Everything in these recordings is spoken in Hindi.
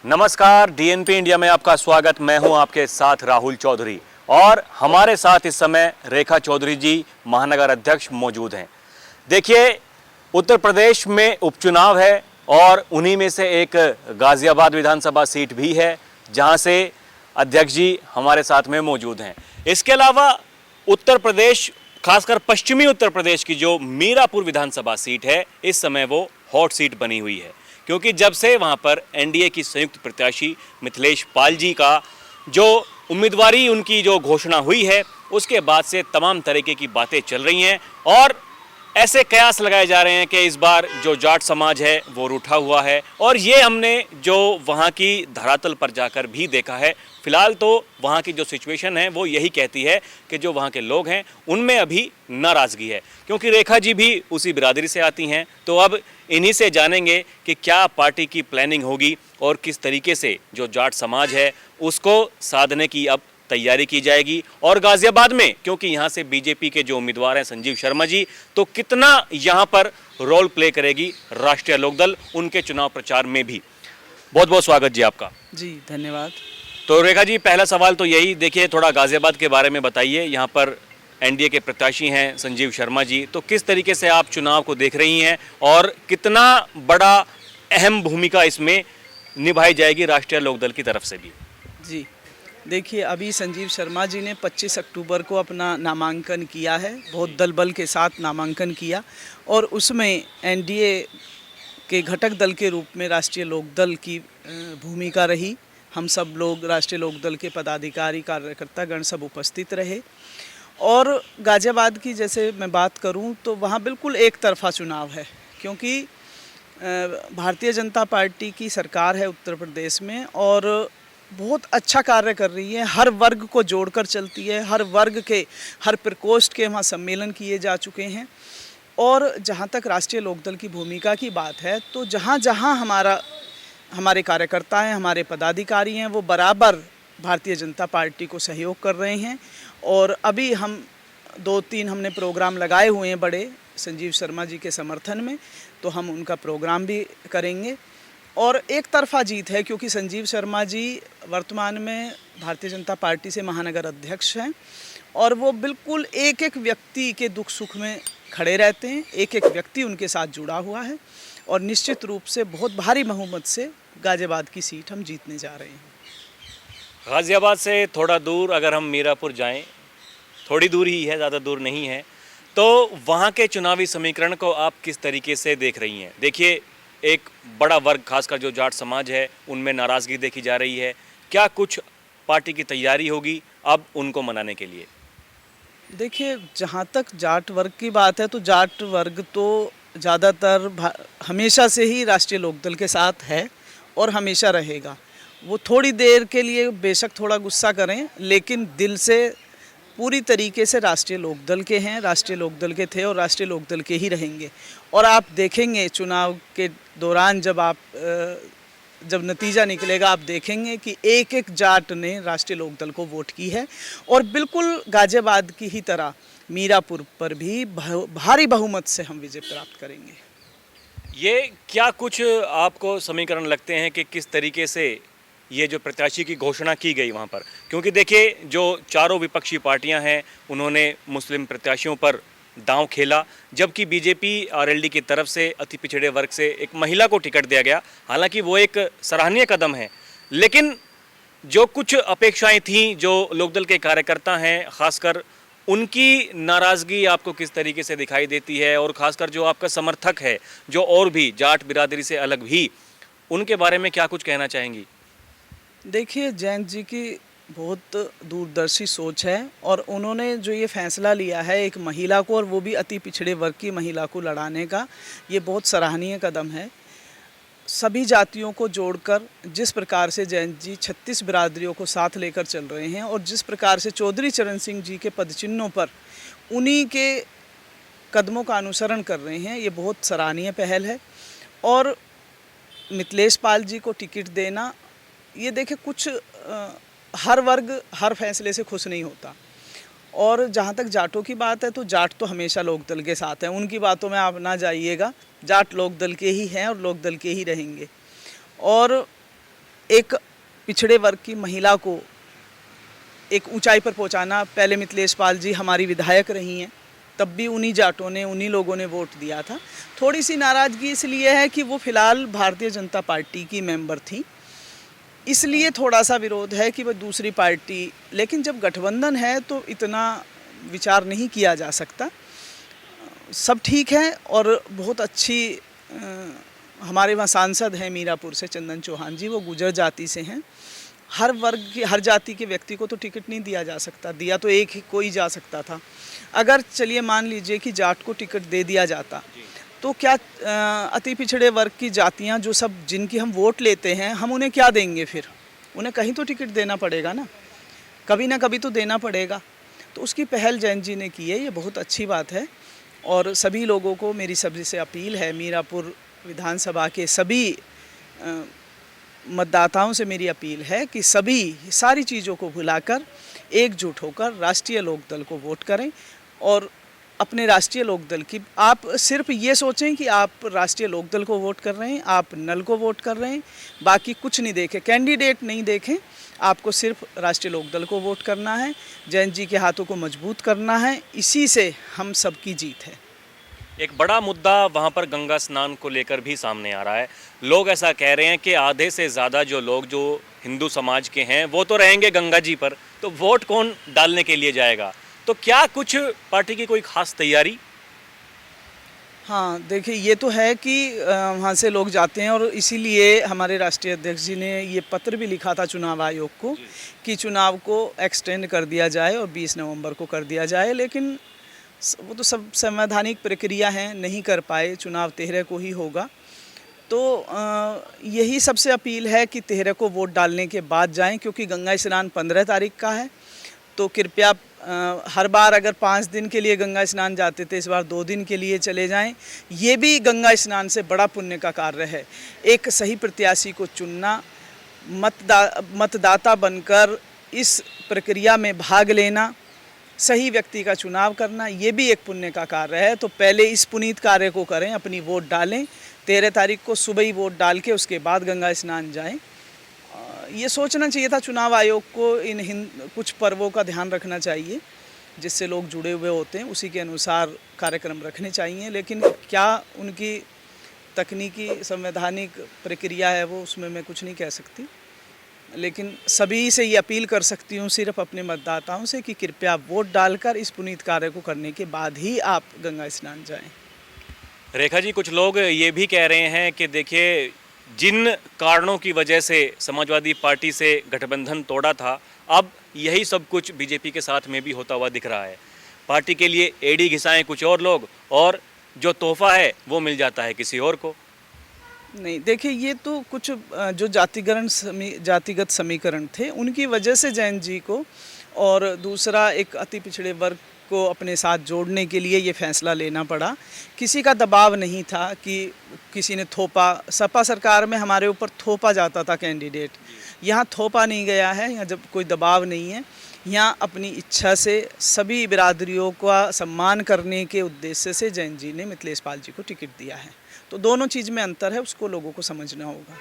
नमस्कार, डीएनपी इंडिया में आपका स्वागत। मैं हूं आपके साथ राहुल चौधरी और हमारे साथ इस समय रेखा चौधरी जी महानगर अध्यक्ष मौजूद हैं। देखिए, उत्तर प्रदेश में उपचुनाव है और उन्हीं में से एक गाजियाबाद विधानसभा सीट भी है जहां से अध्यक्ष जी हमारे साथ में मौजूद हैं। इसके अलावा उत्तर प्रदेश, खासकर पश्चिमी उत्तर प्रदेश की जो मीरापुर विधानसभा सीट है, इस समय वो हॉट सीट बनी हुई है, क्योंकि जब से वहां पर एनडीए की संयुक्त प्रत्याशी मिथिलेश पाल जी का जो उम्मीदवारी उनकी जो घोषणा हुई है, उसके बाद से तमाम तरीके की बातें चल रही हैं और ऐसे कयास लगाए जा रहे हैं कि इस बार जो जाट समाज है वो रूठा हुआ है। और ये हमने जो वहाँ की धरातल पर जाकर भी देखा है। फिलहाल तो वहाँ की जो सिचुएशन है वो यही कहती है कि जो वहाँ के लोग हैं उनमें अभी नाराज़गी है, क्योंकि रेखा जी भी उसी बिरादरी से आती हैं। तो अब इन्हीं से जानेंगे कि क्या पार्टी की प्लानिंग होगी और किस तरीके से जो जाट समाज है उसको साधने की अब तैयारी की जाएगी। और गाजियाबाद में, क्योंकि यहाँ से बीजेपी के जो उम्मीदवार हैं संजीव शर्मा जी, तो कितना यहाँ पर रोल प्ले करेगी राष्ट्रीय लोकदल उनके चुनाव प्रचार में भी। बहुत बहुत स्वागत जी आपका। जी धन्यवाद। तो रेखा जी, पहला सवाल तो यही, देखिए थोड़ा गाजियाबाद के बारे में बताइए। यहाँ पर एनडीए के प्रत्याशी हैं संजीव शर्मा जी, तो किस तरीके से आप चुनाव को देख रही हैं और कितना बड़ा अहम भूमिका इसमें निभाई जाएगी राष्ट्रीय लोकदल की तरफ से भी? जी देखिए, अभी संजीव शर्मा जी ने 25 अक्टूबर को अपना नामांकन किया है, बहुत दल बल के साथ नामांकन किया और उसमें एनडीए के घटक दल के रूप में राष्ट्रीय लोकदल की भूमिका रही। हम सब लोग राष्ट्रीय लोकदल के पदाधिकारी कार्यकर्ता गण सब उपस्थित रहे। और गाजियाबाद की जैसे मैं बात करूं तो वहां बिल्कुल एक तरफा चुनाव है, क्योंकि भारतीय जनता पार्टी की सरकार है उत्तर प्रदेश में और बहुत अच्छा कार्य कर रही है, हर वर्ग को जोड़कर चलती है, हर वर्ग के हर प्रकोष्ठ के वहाँ सम्मेलन किए जा चुके हैं। और जहाँ तक राष्ट्रीय लोकदल की भूमिका की बात है, तो जहाँ जहाँ हमारे कार्यकर्ता हैं, हमारे पदाधिकारी हैं, वो बराबर भारतीय जनता पार्टी को सहयोग कर रहे हैं। और अभी हम 2-3 हमने प्रोग्राम लगाए हुए हैं बड़े संजीव शर्मा जी के समर्थन में, तो हम उनका प्रोग्राम भी करेंगे। और एक तरफा जीत है, क्योंकि संजीव शर्मा जी वर्तमान में भारतीय जनता पार्टी से महानगर अध्यक्ष हैं और वो बिल्कुल एक एक व्यक्ति के दुख सुख में खड़े रहते हैं, एक एक व्यक्ति उनके साथ जुड़ा हुआ है और निश्चित रूप से बहुत भारी बहुमत से गाजियाबाद की सीट हम जीतने जा रहे हैं। गाजियाबाद से थोड़ा दूर अगर हम मीरापुर जाएं, थोड़ी दूर ही है, ज़्यादा दूर नहीं है, तो वहाँ के चुनावी समीकरण को आप किस तरीके से देख रही हैं? देखिए, एक बड़ा वर्ग, खासकर जो जाट समाज है, उनमें नाराज़गी देखी जा रही है। क्या कुछ पार्टी की तैयारी होगी अब उनको मनाने के लिए? देखिए, जहाँ तक जाट वर्ग की बात है, तो जाट वर्ग तो ज़्यादातर हमेशा से ही राष्ट्रीय लोकदल के साथ है और हमेशा रहेगा। वो थोड़ी देर के लिए बेशक थोड़ा गुस्सा करें, लेकिन दिल से पूरी तरीके से राष्ट्रीय लोकदल के हैं, राष्ट्रीय लोकदल के थे और राष्ट्रीय लोकदल के ही रहेंगे। और आप देखेंगे चुनाव के दौरान जब नतीजा निकलेगा, आप देखेंगे कि एक एक जाट ने राष्ट्रीय लोकदल को वोट की है और बिल्कुल गाजियाबाद की ही तरह मीरापुर पर भी भारी बहुमत से हम विजय प्राप्त करेंगे। ये क्या कुछ आपको समीकरण लगते हैं कि किस तरीके से ये जो प्रत्याशी की घोषणा की गई वहाँ पर? क्योंकि देखिए, जो चारों विपक्षी पार्टियां हैं उन्होंने मुस्लिम प्रत्याशियों पर दांव खेला, जबकि बीजेपी आरएलडी की तरफ से अति पिछड़े वर्ग से एक महिला को टिकट दिया गया। हालांकि वो एक सराहनीय कदम है, लेकिन जो कुछ अपेक्षाएं थीं, जो लोकदल के कार्यकर्ता हैं खासकर, उनकी नाराज़गी आपको किस तरीके से दिखाई देती है? और ख़ासकर जो आपका समर्थक है, जो और भी जाट बिरादरी से अलग भी, उनके बारे में क्या कुछ कहना चाहेंगी? देखिए, जयंत जी की बहुत दूरदर्शी सोच है और उन्होंने जो ये फैसला लिया है एक महिला को, और वो भी अति पिछड़े वर्ग की महिला को लड़ाने का, ये बहुत सराहनीय कदम है। सभी जातियों को जोड़कर जिस प्रकार से जयंत जी 36 बिरादरियों को साथ लेकर चल रहे हैं और जिस प्रकार से चौधरी चरण सिंह जी के पदचिन्हों पर उन्हीं के कदमों का अनुसरण कर रहे हैं, ये बहुत सराहनीय पहल है। और मिथिलेश पाल जी को टिकट देना, ये देखिए, कुछ हर वर्ग हर फैसले से खुश नहीं होता। और जहाँ तक जाटों की बात है, तो जाट तो हमेशा लोकदल के साथ हैं, उनकी बातों में आप ना जाइएगा। जाट लोकदल के ही हैं और लोकदल के ही रहेंगे। और एक पिछड़े वर्ग की महिला को एक ऊंचाई पर पहुंचाना। पहले मिथिलेश पाल जी हमारी विधायक रही हैं, तब भी उन्हीं जाटों ने, उन्हीं लोगों ने वोट दिया था। थोड़ी सी नाराज़गी इसलिए है कि वो फिलहाल भारतीय जनता पार्टी की मेंबर थी, इसलिए थोड़ा सा विरोध है कि वह दूसरी पार्टी, लेकिन जब गठबंधन है तो इतना विचार नहीं किया जा सकता। सब ठीक है। और बहुत अच्छी हमारे वहाँ सांसद हैं मीरापुर से चंदन चौहान जी, वो गुर्जर जाति से हैं। हर वर्ग की, हर जाति के व्यक्ति को तो टिकट नहीं दिया जा सकता, दिया तो एक ही कोई जा सकता था। अगर चलिए मान लीजिए कि जाट को टिकट दे दिया जाता तो क्या अति पिछड़े वर्ग की जातियां जो सब जिनकी हम वोट लेते हैं, हम उन्हें क्या देंगे? फिर उन्हें कहीं तो टिकट देना पड़ेगा ना कभी तो देना पड़ेगा। तो उसकी पहल जैन जी ने की है, ये बहुत अच्छी बात है। और सभी लोगों को मेरी सभी से अपील है, मीरापुर विधानसभा के सभी मतदाताओं से मेरी अपील है कि सभी सारी चीज़ों को भुलाकर एकजुट होकर राष्ट्रीय लोकदल को वोट करें। और अपने राष्ट्रीय लोकदल की, आप सिर्फ ये सोचें कि आप राष्ट्रीय लोकदल को वोट कर रहे हैं, आप नल को वोट कर रहे हैं, बाकी कुछ नहीं देखें, कैंडिडेट नहीं देखें, आपको सिर्फ राष्ट्रीय लोकदल को वोट करना है, जैन जी के हाथों को मजबूत करना है। इसी से हम सबकी जीत है। एक बड़ा मुद्दा वहाँ पर गंगा स्नान को लेकर भी सामने आ रहा है। लोग ऐसा कह रहे हैं कि आधे से ज़्यादा जो लोग जो हिंदू समाज के हैं वो तो रहेंगे गंगा जी पर, तो वोट कौन डालने के लिए जाएगा? तो क्या कुछ पार्टी की कोई खास तैयारी? हाँ, देखिए ये तो है कि वहाँ से लोग जाते हैं और इसीलिए हमारे राष्ट्रीय अध्यक्ष जी ने ये पत्र भी लिखा था चुनाव आयोग को कि चुनाव को एक्सटेंड कर दिया जाए और 20 नवंबर को कर दिया जाए। लेकिन वो तो सब संवैधानिक प्रक्रिया है, नहीं कर पाए, चुनाव 13 को ही होगा। तो यही सबसे अपील है कि 13 को वोट डालने के बाद जाएं, क्योंकि गंगा स्नान 15 तारीख का है। तो कृपया हर बार अगर 5 दिन के लिए गंगा स्नान जाते थे, इस बार 2 दिन के लिए चले जाएं। ये भी गंगा स्नान से बड़ा पुण्य का कार्य है। एक सही प्रत्याशी को चुनना, मतदाता बनकर इस प्रक्रिया में भाग लेना, सही व्यक्ति का चुनाव करना, ये भी एक पुण्य का कार्य है। तो पहले इस पुनीत कार्य को करें, अपनी वोट डालें। 13 तारीख को सुबह ही वोट डाल के उसके बाद गंगा स्नान जाएं। ये सोचना चाहिए था चुनाव आयोग को, कुछ पर्वों का ध्यान रखना चाहिए जिससे लोग जुड़े हुए होते हैं, उसी के अनुसार कार्यक्रम रखने चाहिए। लेकिन क्या उनकी तकनीकी संवैधानिक प्रक्रिया है वो, उसमें मैं कुछ नहीं कह सकती। लेकिन सभी से ये अपील कर सकती हूँ, सिर्फ अपने मतदाताओं से, कि कृपया वोट डालकर इस पुनीत कार्य को करने के बाद ही आप गंगा स्नान जाएं। रेखा जी, कुछ लोग ये भी कह रहे हैं कि देखिए, जिन कारणों की वजह से समाजवादी पार्टी से गठबंधन तोड़ा था, अब यही सब कुछ बीजेपी के साथ में भी होता हुआ दिख रहा है। पार्टी के लिए एड़ी घिसाएं कुछ और लोग, और जो तोहफा है वो मिल जाता है किसी और को। नहीं, देखिए ये तो कुछ जो जातिगत समीकरण थे उनकी वजह से जैन जी को, और दूसरा एक अति पिछड़े वर्ग को अपने साथ जोड़ने के लिए ये फैसला लेना पड़ा। किसी का दबाव नहीं था कि किसी ने थोपा। सपा सरकार में हमारे ऊपर थोपा जाता था कैंडिडेट, यहाँ थोपा नहीं गया है, यहाँ जब कोई दबाव नहीं है। यहाँ अपनी इच्छा से सभी बिरादरियों का सम्मान करने के उद्देश्य से जैन जी ने मिथिलेश पाल जी को टिकट दिया है। तो दोनों चीज़ में अंतर है, उसको लोगों को समझना होगा।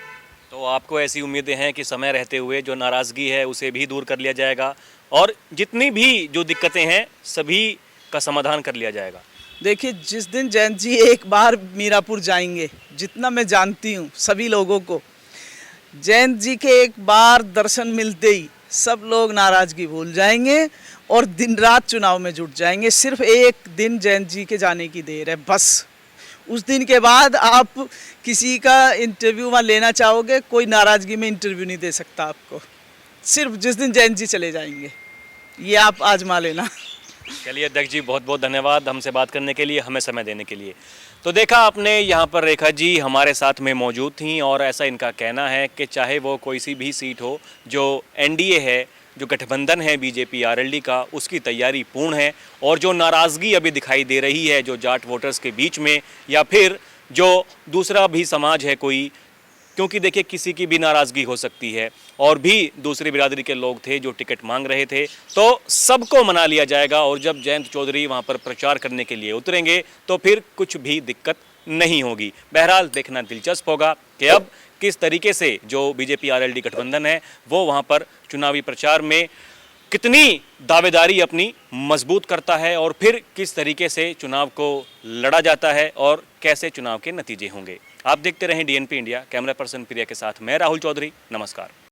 तो आपको ऐसी उम्मीदें हैं कि समय रहते हुए जो नाराज़गी है उसे भी दूर कर लिया जाएगा, और जितनी भी जो दिक्कतें हैं सभी का समाधान कर लिया जाएगा? देखिए, जिस दिन जैन जी एक बार मीरापुर जाएंगे, जितना मैं जानती हूँ सभी लोगों को, जैन जी के एक बार दर्शन मिलते ही सब लोग नाराज़गी भूल जाएंगे और दिन रात चुनाव में जुट जाएंगे। सिर्फ एक दिन जैन जी के जाने की देर है बस। उस दिन के बाद आप किसी का इंटरव्यू वहाँ लेना चाहोगे, कोई नाराज़गी में इंटरव्यू नहीं दे सकता आपको, सिर्फ जिस दिन जैन जी चले जाएंगे। ये आप आजमा लेना। चलिए अध्यक्ष जी, बहुत बहुत धन्यवाद हमसे बात करने के लिए, हमें समय देने के लिए। तो देखा आपने, यहाँ पर रेखा जी हमारे साथ में मौजूद थीं, और ऐसा इनका कहना है कि चाहे वो कोई सी भी सीट हो, जो एनडीए है, जो गठबंधन है बीजेपी आरएलडी का, उसकी तैयारी पूर्ण है। और जो नाराज़गी अभी दिखाई दे रही है जो जाट वोटर्स के बीच में, या फिर जो दूसरा भी समाज है कोई, क्योंकि देखिए किसी की भी नाराज़गी हो सकती है, और भी दूसरी बिरादरी के लोग थे जो टिकट मांग रहे थे, तो सबको मना लिया जाएगा। और जब जयंत चौधरी वहाँ पर प्रचार करने के लिए उतरेंगे तो फिर कुछ भी दिक्कत नहीं होगी। बहरहाल देखना दिलचस्प होगा कि अब किस तरीके से जो बीजेपी आरएलडी गठबंधन है वो वहाँ पर चुनावी प्रचार में कितनी दावेदारी अपनी मजबूत करता है और फिर किस तरीके से चुनाव को लड़ा जाता है और कैसे चुनाव के नतीजे होंगे। आप देखते रहें डीएनपी इंडिया। कैमरा पर्सन प्रिया के साथ मैं राहुल चौधरी। नमस्कार।